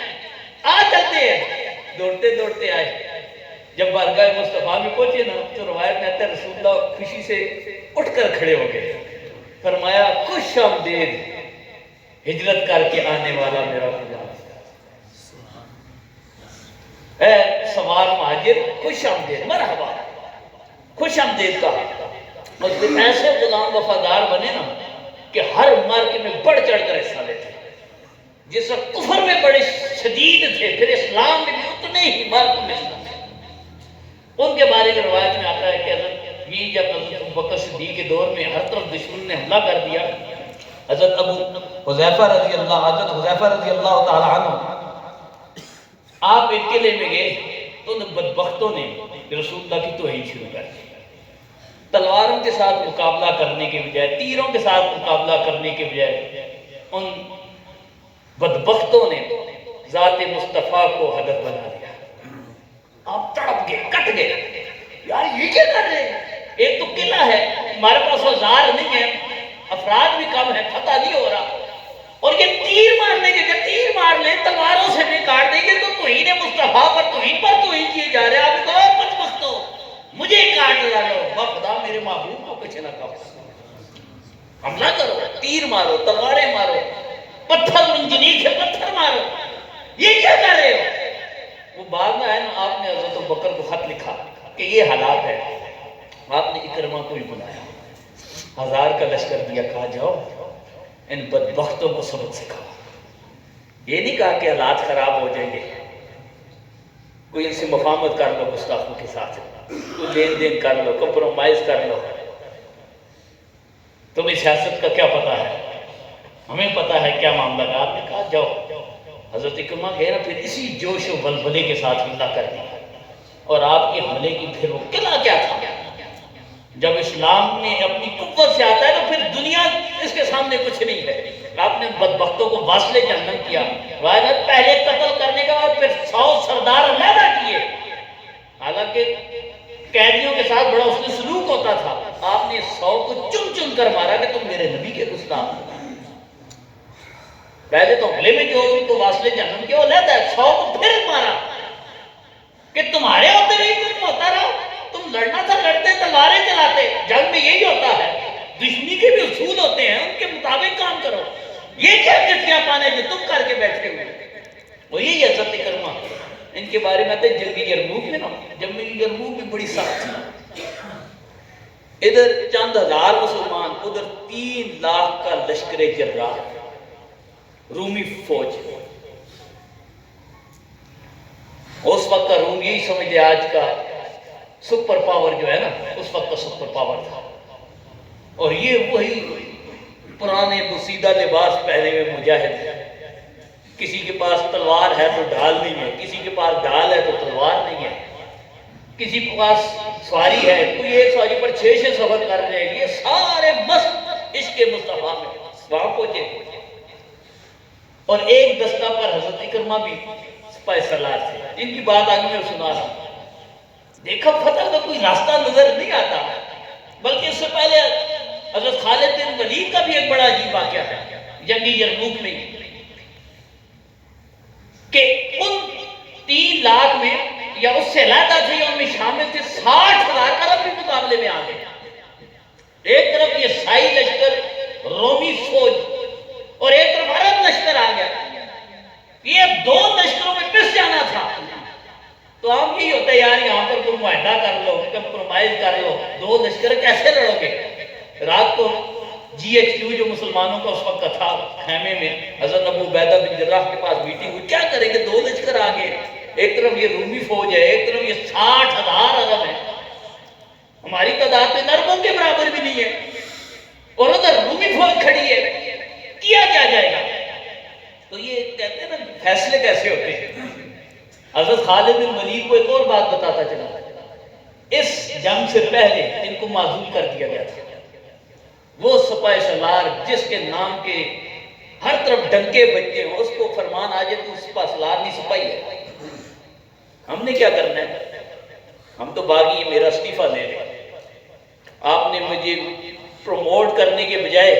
آ چلتے ہیں. دوڑتے دوڑتے آئے، جب بارگاہ مصطفیٰ میں پہنچے نا تو روایت میں آتا ہے رسول اللہ خوشی سے اٹھ کر کھڑے ہو گئے. فرمایا خوش آمدید ہجرت کر کے آنے والا میرا خدا، اے سوار مہاجر خوش آمدید، مرحبا، خوش آمدید کہا. اور ایسے غلام وفادار بنے نا کہ ہر مارکے میں بڑھ چڑھ کر حصہ لیتے. جس وقت کفر میں بڑے شدید تھے، پھر اسلام میں بھی اتنے ہی مارکوں میں حصہ لیتے. ان کے بارے میں روایت میں آتا ہے کہ حضرت یہ جب حضرت ابوبکر صدیق کے دور میں ہر طرف دشمن نے حملہ کر دیا، حضرت حذیفہ رضی اللہ تعالی عنہ آپ ایک قلعے میں گئے تو ان بدبختوں نے رسول اللہ کی توہین شروع کر دی. تلواروں کے ساتھ مقابلہ کرنے کے بجائے، تیروں کے ساتھ مقابلہ کرنے کے بجائے ان بدبختوں نے ذات مصطفیٰ کو ہدف بنا دیا. آپ تڑپ گئے، کٹ گئے، یار یہ کیا کر رہے ہیں؟ ایک تو قلعہ ہے، ہمارے پاس اوزار نہیں ہے، افراد بھی کم ہے، فتح نہیں ہو رہا، اور یہ تیر مارنے کے تیر مار لیں، تلواروں سے بھی کاٹ دیں گے تو توہین مصطفیٰ پر توہین کیے جا رہے ہیں. آپ کہو بدبختو مجھے کاٹ ڈالو، خدا میرے محبوب کو کچھ نہ کہو، حملہ کرو، تیر مارو، تلواریں مارو، پتھر منجنیق سے پتھر مارو، یہ کیا کر رہے ہو؟ وہ بعد میں آئے نا، آپ نے حضرت بکر کو خط لکھا کہ یہ حالات ہے. آپ نے اکرمہ کو ہی بلایا، 1000 کا لشکر دیا، کہا جاؤ ان بدبختوں کو سبق سکھاؤ. یہ نہیں کہا کہ حالات خراب ہو جائیں گے، کوئی ان سے مفاہمت کر لو، گستاخوں کے ساتھ کوئی لین دین کر لو، کمپرومائز کر لو، تمہیں سیاست کا کیا پتا ہے، ہمیں پتا ہے کیا معاملہ. آپ نے کہا جاؤ. حضرت اکرمہ گئے نا، پھر اسی جوش و بلبلے کے ساتھ حملہ کر دیا. اور آپ کے حملے کی پھر وہ قلعہ کیا تھا، جب اسلام نے اپنی قوت سے آتا ہے تو پھر دنیا اس کے سامنے کچھ نہیں ہے. آپ نے بدبختوں کو واصل جہنم کیا. پہلے قتل کرنے کے بعد پھر 100 سردار علیحدہ کیے، حالانکہ قیدیوں کے ساتھ بڑا اس نے سلوک ہوتا تھا. آپ نے 100 کو چن چن کر مارا کہ تم میرے نبی کے گستاخ. پہلے تو حملے میں جو ان کو واصل جہنم کیا وہ علیحدہ ہے، 100 کو پھر مارا کہ تمہارے ہوتے ہوئے ظلم ہوتا رہا، تم لڑنا تھا لڑتے، تلواریں چلاتے. جنگ میں یہی ہوتا ہے، دشمنی کے بھی اصول ہوتے ہیں، ان کے مطابق کام کرو. یہ کیا کٹیاں پانے جو تم کر کے بیٹھے ہوئے. وہ یہی حضرت اکرمہ، ان کے بارے میں آتے جنگی یرموک میں نا، جنگی یرموک بھی بڑی سخت تھی. ادھر چند ہزار مسلمان، ادھر 3 لاکھ کا لشکر جراح رومی فوج. اس وقت کا روم یہی سمجھے آج کا سپر پاور جو ہے نا، اس وقت کا سپر پاور تھا. اور یہ وہی پرانے بسیدہ لباس پہنے ہوئے مجاہد ہے. کسی کے پاس تلوار ہے تو ڈھال نہیں ہے، کسی کے پاس ڈھال ہے تو تلوار نہیں ہے، کسی کے پاس سواری ہے، کوئی ایک سواری پر 6 سفر کر رہے ہیں. یہ سارے مست عشق مصطفیٰ میں وہاں پہنچے. اور ایک دستہ پر حضرت اکرمہ بھی سپاہ سالار تھے. ان کی بات آگے میں سنا رہا ہوں. دیکھا فتح کا کوئی راستہ نظر نہیں آتا، بلکہ اس سے پہلے حضرت خالد بن ولید کا بھی ایک بڑا عجیب واقعہ ہے جنگی یرموک میں، کہ ان 3 لاکھ میں یا اس سے علیحدہ تھے یا ان میں شامل تھے 60,000 عرب بھی مقابلے میں آ گئے. ایک طرف یہ سائی لشکر رومی فوج اور ایک طرف عرب لشکر آ گیا. یہ دو لشکروں میں پس جانا تھا. تو اب یہی ہوتا ہے یار یہاں پر کوئی معاہدہ کر لو, کمپرومائز کر لو. دو لشکر کیسے لڑو گے؟ رات کو جی ایچ کیو جو مسلمانوں کا اس وقت تھا خیمے میں, حضرت ابو عبیدہ بن جراح کے پاس میٹنگ ہوئی. کیا کریں گے؟ دو لشکر آ گئے. ایک طرف یہ رومی فوج ہے, ایک طرف یہ 60,000 عرب ہے. ہماری تعداد میں نرموں کے برابر بھی نہیں ہے, اور ادھر رومی فوج کھڑی ہے. کیا جائے گا؟ تو یہ کہتے ہیں نا فیصلے کیسے ہوتے ہیں. حضرت خالد بن ولید کو ایک اور بات بتاتا چلا. اس جنگ سے پہلے ان کو معزول کر دیا گیا تھا. وہ سپاہ سالار جس کے نام کے ہر طرف ڈنکے بجتے ہیں, اس کو فرمان آ جائے تو سپاہ سالار نہیں سپاہی ہے. ہم نے کیا کرنا ہے؟ ہم تو باغی ہیں, میرا استعفیٰ لے لیں. آپ نے مجھے پروموٹ کرنے کے بجائے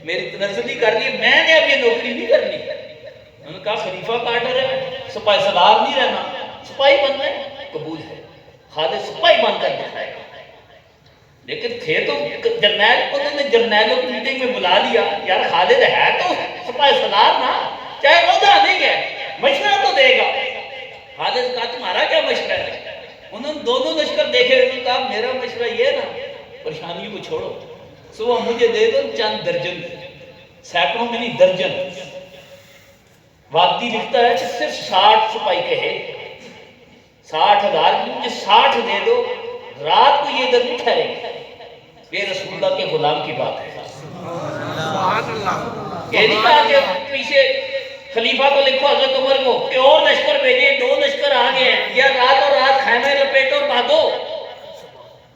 میری تنزلی کر لی. میں نے اب یہ نوکری نہیں کرنی. انہوں نے کہا خلیفہ کا آرڈر ہے, سپاہی سالار نہیں رہنا, سپاہی بننا ہے. قبول ہے, خالد سپاہی بن کر دکھائے گا. لیکن تھے تو جرنیل, انہوں نے جرنیلوں کی میٹنگ میں بلا لیا. یار خالد ہے تو سپاہی سالار نا, چاہے عہدہ نہیں ہے, مشورہ تو دے گا. خالد کہا تمہارا کیا مشورہ ہے؟ انہوں نے دونوں لشکر دیکھے. انہوں نے کہا میرا مشورہ یہ ہے نا, پریشانیوں کو چھوڑو, صبح مجھے دے دو چند درجن, سینکڑوں میں نہیں درجن. واقعی لکھتا ہے کہ صرف 60 سپاہی کہے, 60,000 مجھے 60 دے دو, رات کو یہ ادھر نہیں ٹھہرے گا. یہ رسول اللہ کے غلام کی بات ہے. یہ نہیں کہا کہ پیچھے خلیفہ کو لکھو حضرت عمر کو کہ اور لشکر بھیجے, 2 لشکر آ گئے ہیں, یا رات اور رات خیمے لپیٹو اور بھاگو.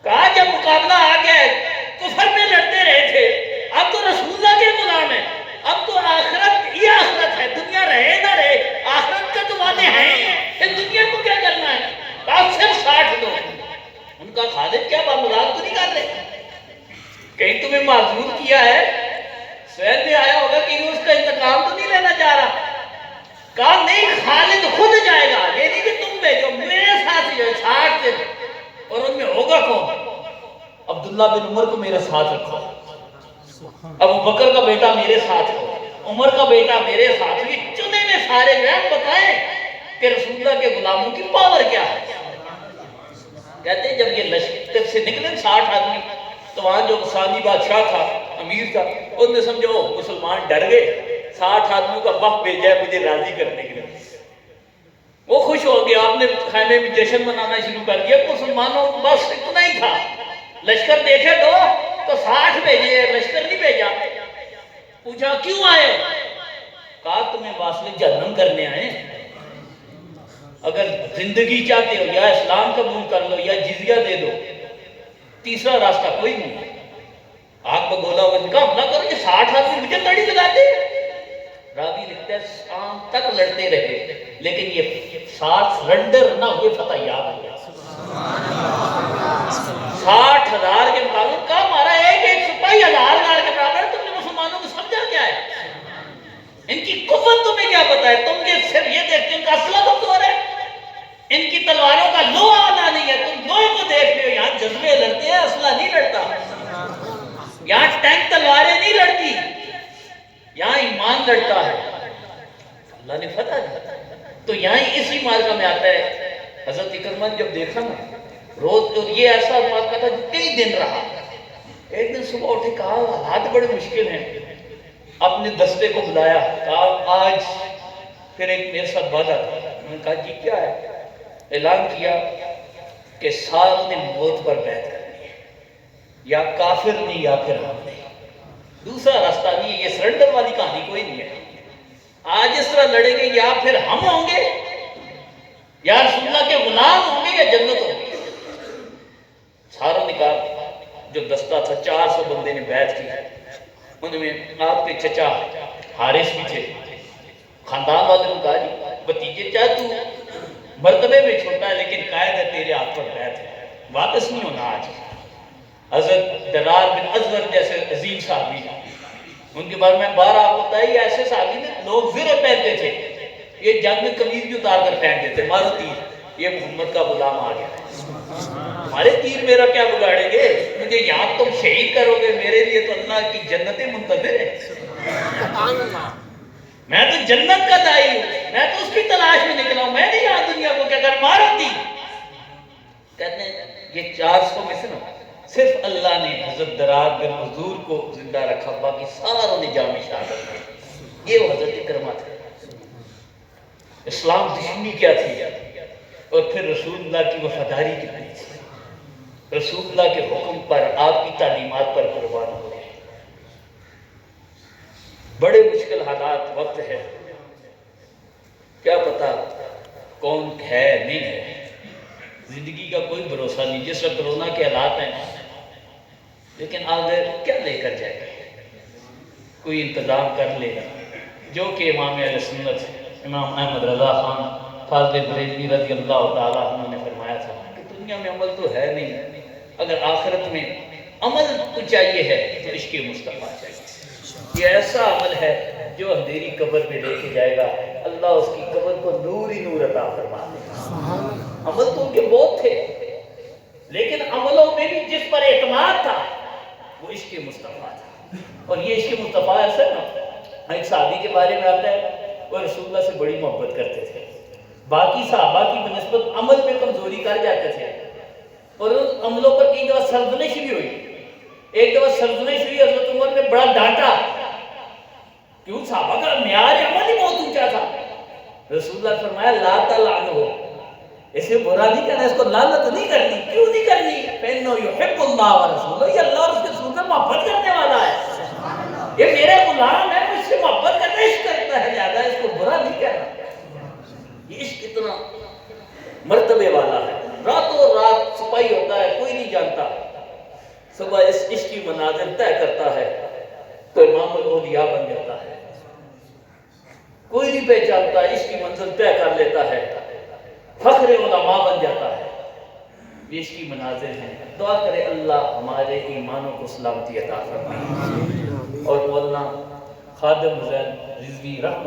کہا جب مقابلہ آ گیا ہے, کفر میں لڑتے رہے تھے, اب تو رسول اللہ کے غلام ہیں, اب تو آخرت یہ آخرت ہے, دنیا رہے نہ رہے آخرت کا تو وعدے ہیں ہی ہیں, پھر دنیا کو کیا کرنا ہے؟ کہا صرف 60 دو. ان کا خالد کیا بات مذاق تو نہیں کر رہے, کہیں تمہیں معذور کیا ہے؟ سہیل میں آیا ہوگا کہ اس کا انتقام تو نہیں لینا چاہ رہا. کہا نہیں, خالد خود جائے گا, یہ نہیں کہ تم بھیجو, میرے ساتھ ہی 60 سے. اور ان میں ہوگا کون؟ عبداللہ بن عمر کو میرے ساتھ رکھو, ابو بکر کا بیٹا میرے ساتھ ہو, عمر کا بیٹا میرے ساتھ. یہ چنے میں سارے جو ہیں بتائیں کہ رسول اللہ کے غلاموں کی پاور کیا ہے. کہتے ہیں جب یہ لشکر سے نکلے 60 آدمی, تو وہاں جو ثانی بادشاہ تھا, امیر تھا, ان نے سمجھو مسلمان ڈر گئے, 60 آدمیوں کا وفد بھیجا ہے مجھے راضی کرنے کے لیے. وہ خوش ہو گیا, آپ نے خیمے میں جشن منانا شروع کر دیا. مسلمانوں بس اتنا ہی تھا, لشکر دیکھے دو تو 60 بھیجے, لشکر نہیں بھیجا. پوچھا کیوں آئے؟ کہا تمہیں واصل جہنم کرنے آئے. اگر زندگی چاہتے ہو یا اسلام قبول کر لو یا جزیہ دے دو, تیسرا راستہ کوئی نہیں. آپ کو بولا ہوگا کہ حملہ کرو, یہ 60 آدمی مجھے لڑی لگاتے. راوی لکھتا ہے شام تک لڑتے رہے, لیکن یہ 60 سرنڈر نہ ہوئے, فتح یاد ہو گیا. 60,000 کے مقابلے کا ہمارا ایک سپاہی 1000 کے برابر. تم نے مسلمانوں کو سمجھا کیا ہے؟ ان کی قوت تمہیں کیا پتا ہے؟ تم یہ صرف یہ دیکھتے ہیں ان کا اسلحہ کمزور ہے, ان کی تلواروں کا لوہا آنا نہیں ہے. تم لوہے کو دیکھ رہے ہو, یہاں جذبے لڑتے ہیں, اسلحہ نہیں لڑتا. یہاں ٹینک تلواریں نہیں لڑتی, یہاں ایمان لڑتا ہے. اللہ نے فتح دی. تو یہاں اسی مارکہ میں آتا ہے. حضرت اکرمہ جب دیکھا نا روز, اور یہ ایسا مارکہ تھا جو کئی دن رہا. ایک دن صبح اٹھے, کہا حالات بڑے مشکل ہیں. اپنے دستے کو بلایا, کہا آج پھر ایک میرے ساتھ وعدہ تھا. انہوں نے کہا جی کیا ہے؟ اعلان کیا کہ ساروں نے موت پر بیعت کرنی ہے, یا کافر نہیں یا پھر ہم نہیں, دوسرا راستہ نہیں ہے. یہ سرنڈر والی کہانی کوئی نہیں ہے. آج اس طرح لڑیں گے, یا پھر ہم ہوں گے, یا رسول اللہ کے غلام ہوں گے, یا جنت ہوگی. ساروں نے کہا, جو دستہ تھا 400 بندے نے بیعت کی. ان میں آپ کے چچا حارث بھی تھے. خاندان والے نے کہا جی بھتیجے, چاہے تو مرتبے میں چھوٹا ہے لیکن قائد ہے, تیرے ہاتھ پر بیعت ہے, واپس نہیں ہونا آج. حضرت درار بن ازور جیسے عظیم صحابی, ان کے بارے میں بار آپ ہوتا ہے, یہ ایسے صحابی نے لوگ زرے پہنتے تھے, یہ جنگ میں قمیض بھی اتار کر پہن دیتے. مارو تیر, یہ محمد کا غلام آ گیا ہے. تمہارے تیر میرا کیا بگاڑیں گے؟ مجھے یہاں تم شہید کرو گے، میرے لیے تو اللہ کی جنتیں منتظر ہے۔ میں تو جنت کا دائی ہوں، میں تو اس کی تلاش میں نکلا ہوں، میں نے یہاں دنیا کو کیا کر مارا تھی۔ کہتے ہیں یہ 400 میں سے نا صرف اللہ نے حضرت درار بن حضور کو زندہ رکھا، باقی ساروں نے جام شہادت دی۔ یہ وہ حضرت اکرمہ تھے۔ اسلام دشمنی کیا تھی اور پھر رسول اللہ کی وفاداری کتنی تھی، رسول اللہ کے حکم پر، آپ کی تعلیمات پر قربان ہو گئے۔ بڑے مشکل حالات وقت ہے، کیا پتا کون ہے نہیں ہے، زندگی کا کوئی بھروسہ نہیں، جس وقت کرونا کے حالات ہیں، لیکن آگے کیا لے کر جائے گا، کوئی انتظام کر لے گا۔ جو کہ امام اہل سنت امام احمد رضا خان فاضل بریلوی رضی اللہ تعالیٰ عنہ نے فرمایا تھا کہ دنیا میں عمل تو ہے نہیں، اگر آخرت میں عمل کو چاہیے ہے تو عشق مصطفیٰ چاہیے۔ یہ ایسا عمل ہے جو اندھیری قبر میں لے کے جائے گا، اللہ اس کی قبر کو نور ہی نور عطا فرما دے گا۔ عمل تو ان کے بہت تھے، لیکن عملوں میں بھی جس پر اعتماد تھا وہ عشق مصطفیٰ تھا۔ اور یہ عشق مصطفیٰ ایسا نا، ایک صحابی کے بارے میں آتا ہے وہ رسول اللہ سے بڑی محبت کرتے تھے، باقی صحابہ کی بنسبت عمل میں کمزوری کر جاتے تھے، اور ان عملوں پر کئی دفعہ سرزنش بھی ہوئی۔ ایک دفعہ سرزنش ہوئی، حضرت عمر نے بڑا ڈانٹا، کیوں؟ صحابہ کا معیار عمل ہی بہت اونچا تھا۔ رسول اللہ نے فرمایا لا تلعنہ، اسے برا نہیں کرنا، اس کو لعنت نہیں کرنی۔ کیوں نہیں کرنی؟ فإنہ یحب اللہ ورسولہ، یہ اللہ اور اس کے رسول سے محبت کرنے والا ہے، یہ میرا غلام ہے، مجھ سے محبت کرنا عشق کرتا ہے، لہذا اس کو برا نہیں کرنا۔ یہ عشق اتنا مرتبے والا ہے، راتوں رات سپاہی ہوتا ہے، کوئی نہیں جانتا، صبح اس عشق کی منازل طے کرتا ہے تو امام الاولیاء بن جاتا ہے، کوئی نہیں پہچانتا، عشق کی منزل طے کر لیتا ہے، فخر علماء بن جاتا ہے۔ یہ عشق کی منازل ہیں۔ دعا کرے اللہ ہمارے ایمانوں کو سلامتی عطا فرمائے۔ اور مولانا خادم حسین رضوی رحمت